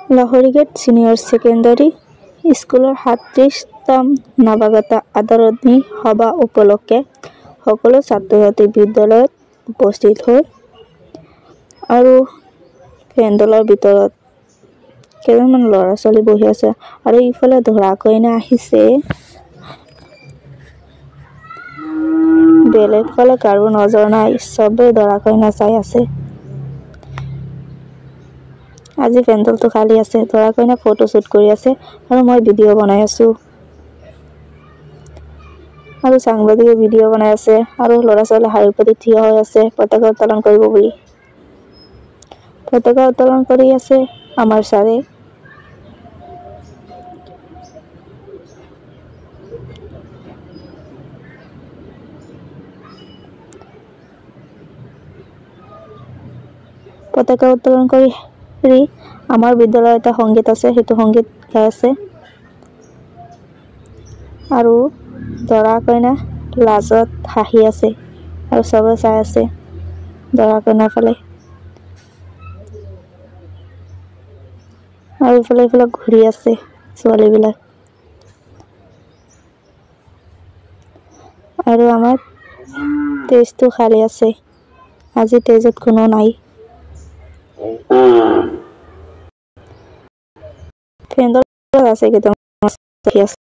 Laharighat senior secondary স্কুলৰ ৩৭তম নৱাগত আদৰণি সভা উপলক্ষে সকলো ছাত্ৰ-ছাত্ৰী বিদ্যালয়ত উপস্থিত হৈ আৰু পেণ্ডেলৰ ভিতৰত কেইজনমান ল'ৰা-ছোৱালী বহি আছে আৰু ইফালে দৰা কইনা আহিছে। বেলেগ ফালে কাৰো নজৰ নাই, চবেই দৰা কইনা চাই আছে। আজি পেণ্ডেলটো খালী আছে, দৰা কইনা ফটো শ্বুট কৰি আছে আৰু মই ভিডিঅ' বনাই আছো আৰু সাংবাদিকে ভিডিঅ' বনাই আছে আৰু ল'ৰা-ছোৱালী শাৰী পাতি থিয় হৈ আছে পতাকা উত্তোলন কৰিব বুলি। পতাকা উত্তোলন কৰি আছে আমাৰ ছাৰে। পতাকা উত্তোলন কৰি আমাৰ বিদ্যালয়ত এটা সংগীত আছে, সেইটো সংগীত গাই আছে আৰু দৰা কইনা লাজত হাঁহি আছে আৰু চবে চাই আছে দৰা কইনাৰ ফালে আৰু ইফালে ঘূৰি আছে ছোৱালীবিলাক আৰু আমাৰ ষ্টেজটো খালী আছে, আজি ষ্টেজত কোনো নাই। পেণ্ডেল আছে কেইটামান আছে।